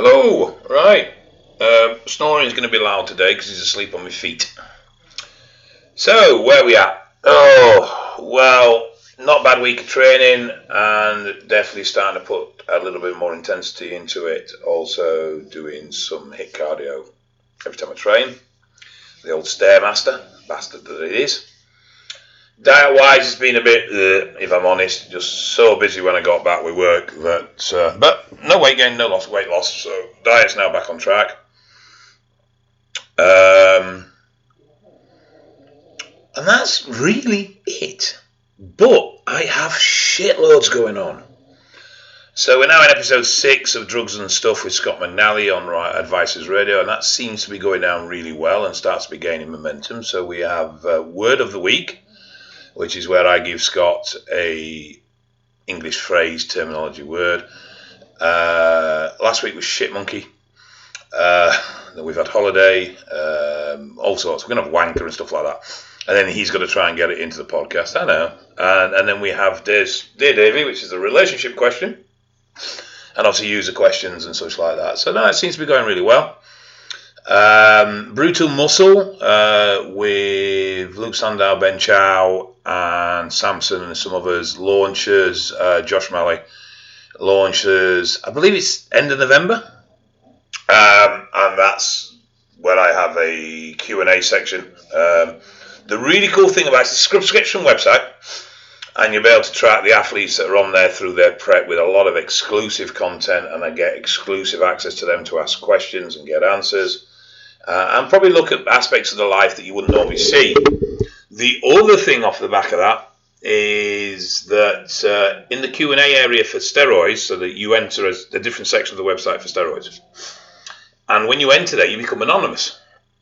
Hello, right. Snoring is going to be loud today because he's asleep on my feet. So, where we at? Oh, well, not bad week of training and definitely starting to put a little bit more intensity into it. Also doing some HIIT cardio every time I train. The old Stairmaster, bastard that it is. Diet-wise, it's been a bit, if I'm honest, just so busy when I got back with work that, but no weight gain, no weight loss, so diet's now back on track. And that's really it. But I have shitloads going on. So we're now in episode 6 of Drugs and Stuff with Scott McNally on Advices Radio, and that seems to be going down really well and starts to be gaining momentum. So we have Word of the Week, which is where I give Scott a English phrase, terminology word. Last week was shit monkey. Then we've had holiday, all sorts. We're going to have wanker and stuff like that. And then he's got to try and get it into the podcast. I know. And then we have Dear Davey, which is a relationship question. And obviously user questions and such like that. So no, it seems to be going really well. Brutal Muscle with Luke Sandow, Ben Chow, and Samson and some others launches. Josh Malley launches, I believe it's end of November, and that's where I have a Q&A section. The really cool thing about it's a subscription website, and you'll be able to track the athletes that are on there through their prep with a lot of exclusive content, and I get exclusive access to them to ask questions and get answers. And probably look at aspects of the life that you wouldn't normally see. The other thing off the back of that is that in the Q&A area for steroids, so that you enter a different section of the website for steroids. And when you enter there, you become anonymous.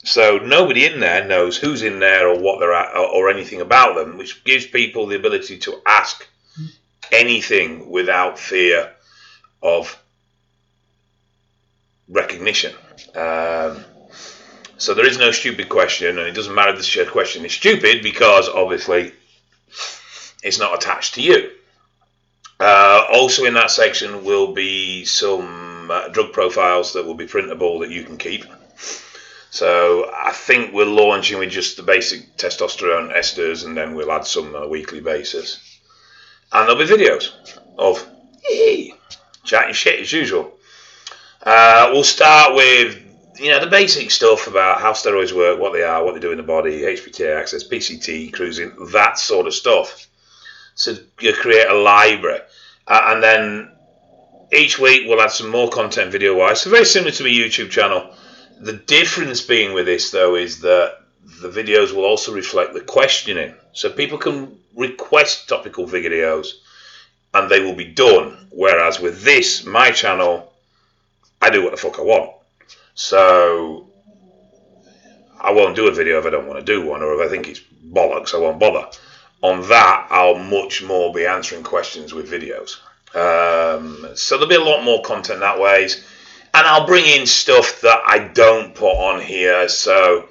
So nobody in there knows who's in there or what they're at or anything about them, which gives people the ability to ask anything without fear of recognition. So there is no stupid question, and it doesn't matter if the question is stupid because obviously it's not attached to you. Also in that section will be some drug profiles that will be printable that you can keep. So I think we're launching with just the basic testosterone esters, and then we'll add some on a weekly basis. And there'll be videos of chatting shit as usual. We'll start with the basic stuff about how steroids work, what they are, what they do in the body, HPTA access, PCT, cruising, that sort of stuff. So you create a library. And then each week we'll add some more content video-wise. So very similar to my YouTube channel. The difference being with this, though, is that the videos will also reflect the questioning. So people can request topical videos and they will be done. Whereas with this, my channel, I do what the fuck I want. So I won't do a video if I don't want to do one, or if I think it's bollocks, I won't bother. On that, I'll much more be answering questions with videos. So there'll be a lot more content that ways. And I'll bring in stuff that I don't put on here. So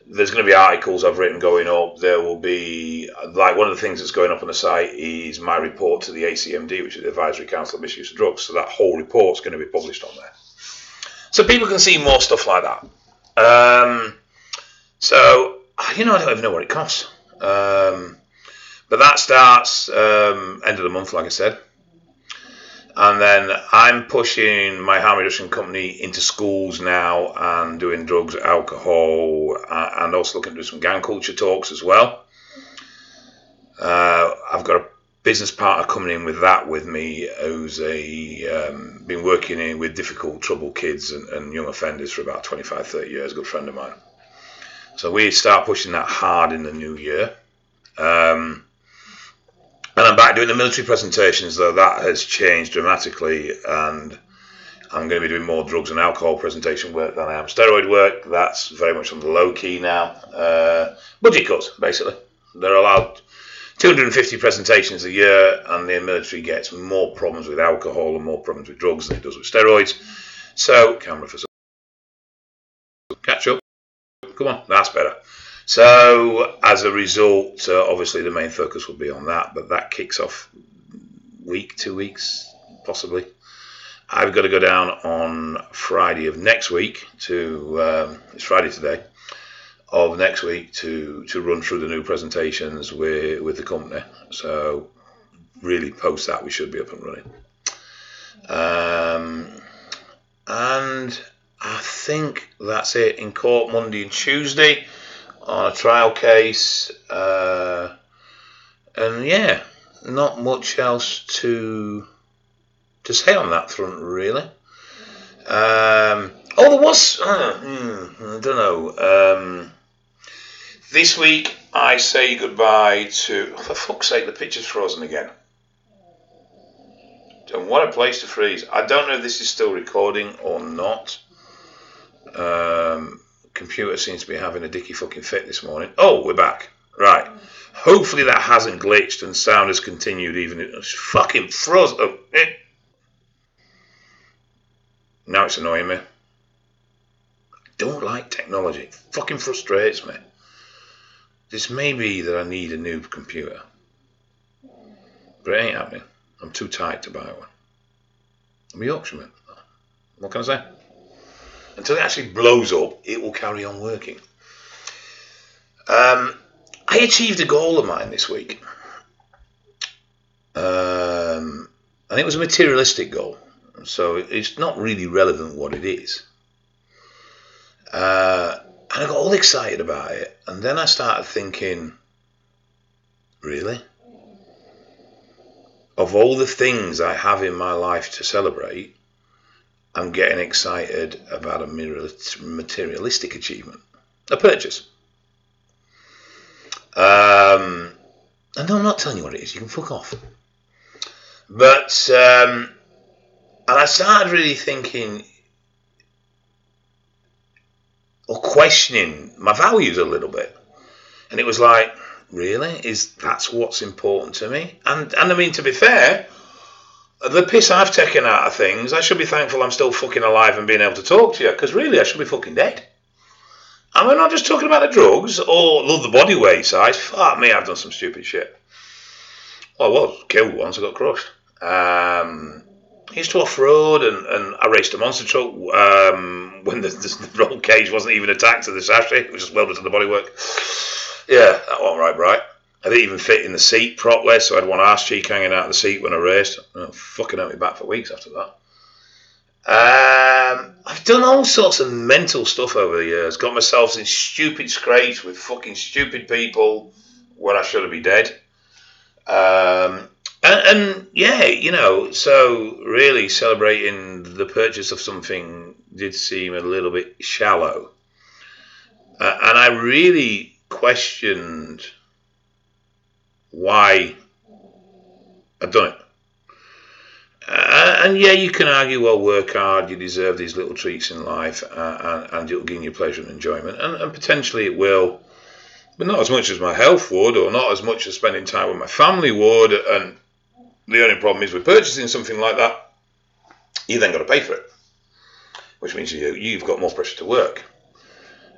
there's going to be articles I've written going up. There will be, like, one of the things that's going up on the site is my report to the ACMD, which is the Advisory Council of Misuse of Drugs. So that whole report's going to be published on there. So people can see more stuff like that. So, I don't even know what it costs. But that starts end of the month, like I said. And then I'm pushing my harm reduction company into schools now and doing drugs, alcohol, and also looking to do some gang culture talks as well. I've got a business partner coming in with that with me who's been working with difficult, troubled kids and young offenders for about 25, 30 years, a good friend of mine. So we start pushing that hard in the new year. And I'm back doing the military presentations, though that has changed dramatically, and I'm going to be doing more drugs and alcohol presentation work than I am steroid work. That's very much on the low key now. Budget cuts, basically. They're allowed 250 presentations a year, and the military gets more problems with alcohol and more problems with drugs than it does with steroids. So, camera for some. Catch up. Come on, that's better. So, as a result, obviously the main focus will be on that, but that kicks off week, 2 weeks, possibly. I've got to go down on Friday of next week to, it's Friday today, of next week to run through the new presentations with the company. So really post that, we should be up and running. And I think that's it. In court Monday and Tuesday on a trial case. And yeah, not much else to say on that front, really. There was, I don't know. This week I say goodbye to, for fuck's sake, the picture's frozen again. And what a place to freeze. I don't know if this is still recording or not. Computer seems to be having a dicky fucking fit this morning. Oh, we're back. Right. Hopefully that hasn't glitched and sound has continued even if it's fucking frozen. Oh, Now it's annoying me. I don't like technology. It fucking frustrates me. This may be that I need a new computer. But it ain't happening. I'm too tight to buy one. I'm a Yorkshireman. What can I say? Until it actually blows up, it will carry on working. I achieved a goal of mine this week. And it was a materialistic goal. So it's not really relevant what it is. And I got all excited about it. And then I started thinking, really? Of all the things I have in my life to celebrate, I'm getting excited about a materialistic achievement. A purchase. And no, I'm not telling you what it is. You can fuck off. But, and I started really thinking, or questioning my values a little bit. And it was like, really? That's what's important to me? And I mean, to be fair, the piss I've taken out of things, I should be thankful I'm still fucking alive and being able to talk to you, because really I should be fucking dead. And we're not just talking about the drugs or the body weight size. Fuck me, I've done some stupid shit. Well, I was killed once, I got crushed. I used to off-road and I raced a monster truck when the roll cage wasn't even attached to the chassis. It was just welded to the bodywork. Yeah, that wasn't right. I didn't even fit in the seat properly, so I had one arse cheek hanging out of the seat when I raced. Fucking hurt me back for weeks after that. I've done all sorts of mental stuff over the years. Got myself in stupid scrapes with fucking stupid people where I should have been dead. And yeah, you know, so really celebrating the purchase of something did seem a little bit shallow. And I really questioned why I'd done it. And yeah, you can argue, well, work hard, you deserve these little treats in life, and it'll give you pleasure and enjoyment. And potentially it will, but not as much as my health would, or not as much as spending time with my family would. And the only problem is with purchasing something like that, you then got to pay for it, which means you've got more pressure to work.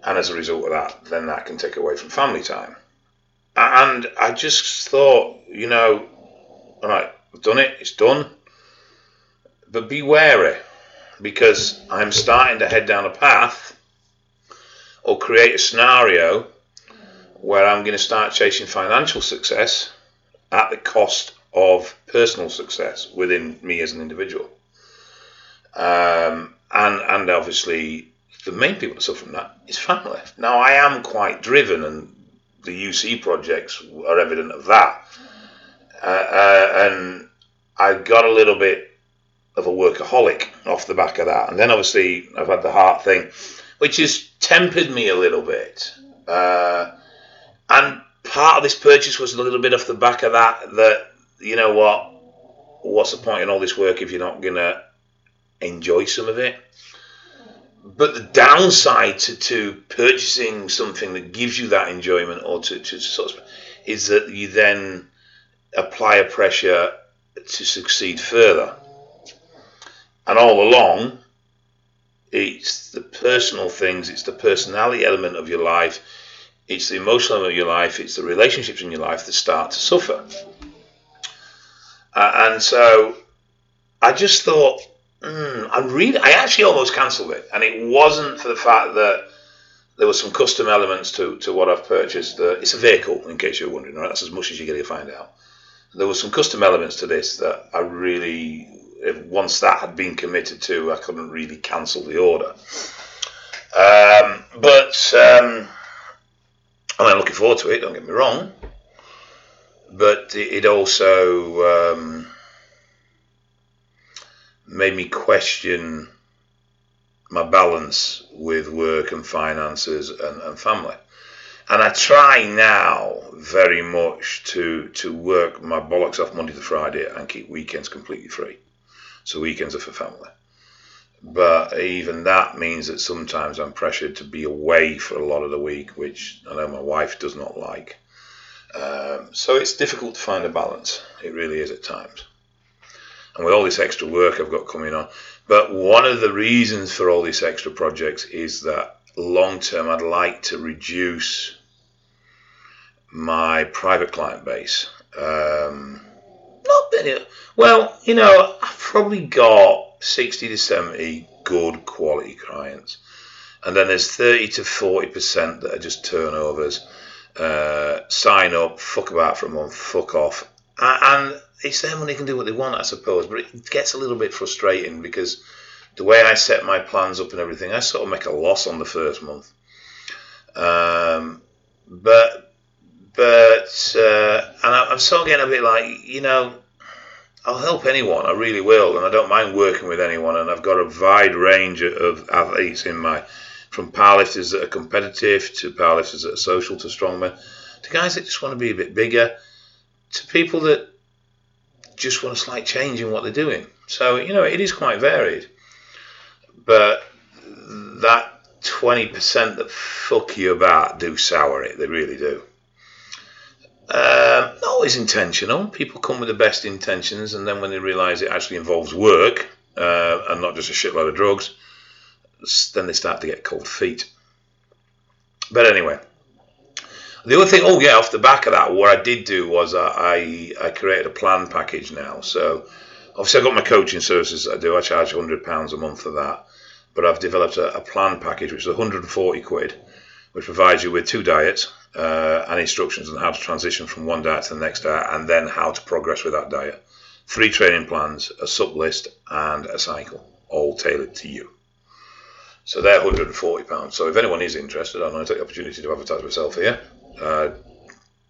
And as a result of that, then that can take away from family time. And I just thought, you know, all right, I've done it, it's done. But be wary, because I'm starting to head down a path or create a scenario where I'm going to start chasing financial success at the cost of personal success within me as an individual. And obviously, the main people that suffer from that is family. Now, I am quite driven, and the UC projects are evident of that. And I got a little bit of a workaholic off the back of that. And then obviously I've had the heart thing, which has tempered me a little bit. And part of this purchase was a little bit off the back of that, you know what's the point in all this work if you're not going to enjoy some of it? But the downside to purchasing something that gives you that enjoyment, or to sort of, is that you then apply a pressure to succeed further. And all along, it's the personal things, it's the personality element of your life, it's the emotional element of your life, it's the relationships in your life that start to suffer. And so I just thought, I actually almost cancelled it, and it wasn't for the fact that there were some custom elements to what I've purchased. It's a vehicle, in case you're wondering, right? That's as much as you're going to find out. There were some custom elements to this that I really, once that had been committed to, I couldn't really cancel the order. I'm looking forward to it, don't get me wrong. But it also made me question my balance with work and finances and family. And I try now very much to work my bollocks off Monday to Friday and keep weekends completely free. So weekends are for family. But even that means that sometimes I'm pressured to be away for a lot of the week, which I know my wife does not like. So it's difficult to find a balance. It really is at times. And with all this extra work I've got coming on. But one of the reasons for all these extra projects is that long term I'd like to reduce my private client base. Not many. Well, I've probably got 60 to 70 good quality clients. And then there's 30 to 40% that are just turnovers. Sign up, fuck about for a month, fuck off. And it's them when they can do what they want, I suppose. But it gets a little bit frustrating because the way I set my plans up and everything, I sort of make a loss on the first month. And I'm sort of getting a bit like, I'll help anyone, I really will, and I don't mind working with anyone, and I've got a wide range of athletes from powerlifters that are competitive, to powerlifters that are social, to strongmen, to guys that just want to be a bit bigger, to people that just want a slight change in what they're doing. So, it is quite varied. But that 20% that fuck you about do sour it, they really do. Not always intentional. People come with the best intentions, and then when they realise it actually involves work and not just a shitload of drugs, then they start to get cold feet. But anyway, the other thing, off the back of that, what I did do was I created a plan package now. So obviously I've got my coaching services that I do. I charge £100 a month for that. But I've developed a plan package which is 140 quid, which provides you with 2 diets and instructions on how to transition from one diet to the next diet, and then how to progress with that diet. 3 training plans, a sub list, and a cycle, all tailored to you. So they're £140. So if anyone is interested, I'm going to take the opportunity to advertise myself here.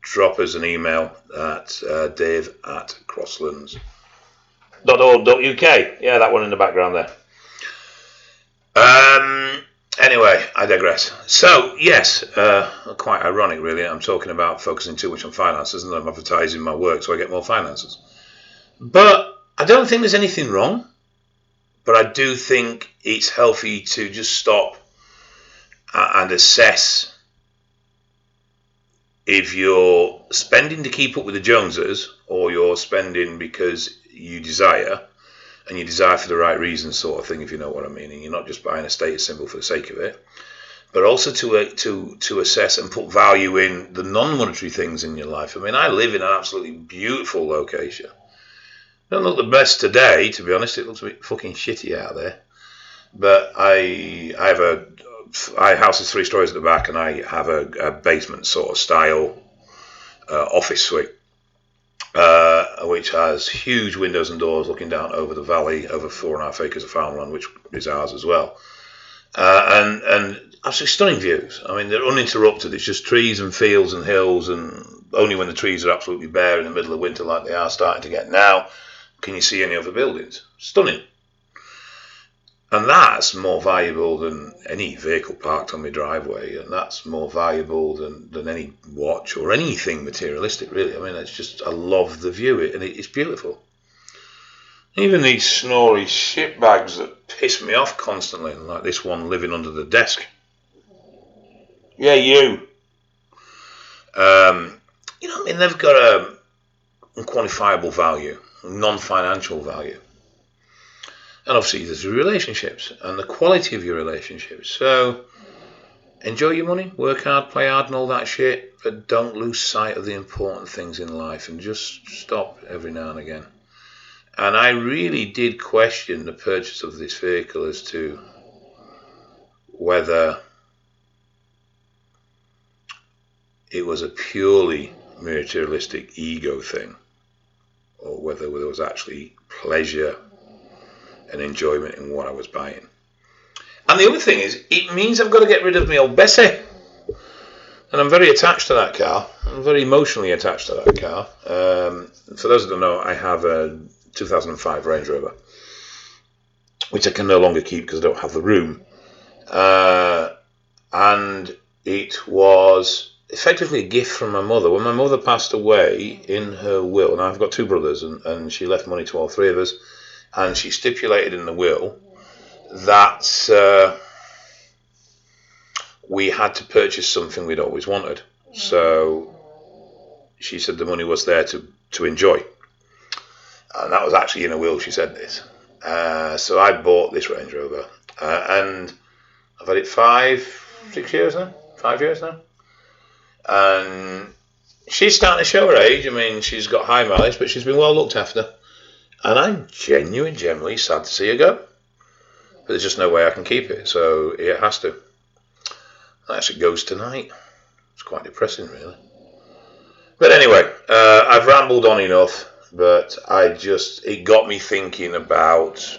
Drop us an email at dave@crosslands.org.uk. Yeah, that one in the background there. Anyway, I digress. So, yes, quite ironic, really. I'm talking about focusing too much on finances, and I'm advertising my work so I get more finances. But I don't think there's anything wrong. But I do think it's healthy to just stop and assess if you're spending to keep up with the Joneses, or you're spending because you desire, and you desire for the right reasons, sort of thing, if you know what I mean. And you're not just buying a status symbol for the sake of it, but also to assess and put value in the non-monetary things in your life. I mean, I live in an absolutely beautiful location. Don't look the best today, to be honest. It looks a bit fucking shitty out there. But I have house is 3 stories at the back, and I have a basement sort of style office suite, which has huge windows and doors looking down over the valley, over 4.5 acres of farmland, which is ours as well. And absolutely stunning views. I mean, they're uninterrupted. It's just trees and fields and hills, and only when the trees are absolutely bare in the middle of winter, like they are starting to get now, can you see any other buildings. Stunning. And that's more valuable than any vehicle parked on my driveway, and that's more valuable than any watch or anything materialistic, really. I mean, it's just, I love the view, and it's beautiful. Even these snory shitbags that piss me off constantly, like this one living under the desk. Yeah, you. You know what I mean? They've got a unquantifiable value, non-financial value. And obviously there's your relationships and the quality of your relationships. So enjoy your money, work hard, play hard and all that shit, but don't lose sight of the important things in life, and just stop every now and again And I really did question the purchase of this vehicle as to whether it was a purely materialistic ego thing, or whether there was actually pleasure and enjoyment in what I was buying. And the other thing is, it means I've got to get rid of my old Bessie. And I'm very attached to that car. I'm very emotionally attached to that car. For those that don't know, I have a 2005 Range Rover, which I can no longer keep because I don't have the room. And it was effectively a gift from my mother. When my mother passed away, in her will, and I've got two brothers, and she left money to all three of us, and she stipulated in the will that we had to purchase something we'd always wanted. So she said the money was there to enjoy. And that was actually in a will, she said this. So I bought this Range Rover. And I've had it 5 years now. And she's starting to show her age. I mean, she's got high mileage, but she's been well looked after. And I'm genuinely sad to see her go. But there's just no way I can keep it, so it has to. That actually goes tonight. It's quite depressing, really. But anyway, I've rambled on enough, but it got me thinking about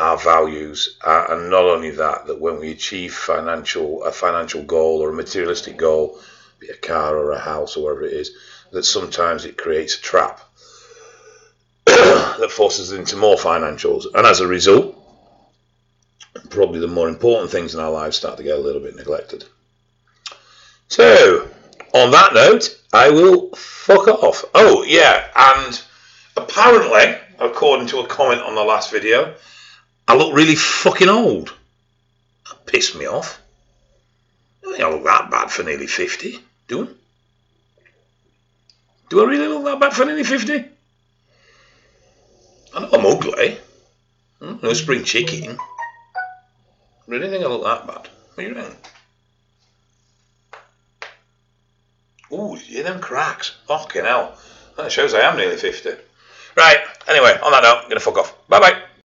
our values, and not only that when we achieve a financial goal or a materialistic goal, be it a car or a house or whatever it is, that sometimes it creates a trap that forces us into more financials, and as a result, probably the more important things in our lives start to get a little bit neglected. So, on that note, I will fuck off. Oh, yeah, and apparently, according to a comment on the last video, I look really fucking old. That pissed me off. I don't think I look that bad for nearly 50, do I? Do I really look that bad for nearly 50? I know I'm ugly. No spring chicken. I really think I look that bad. What do you think? Ooh, you hear them cracks? Fucking hell. That shows I am nearly 50. Right, anyway, on that note, I'm going to fuck off. Bye-bye.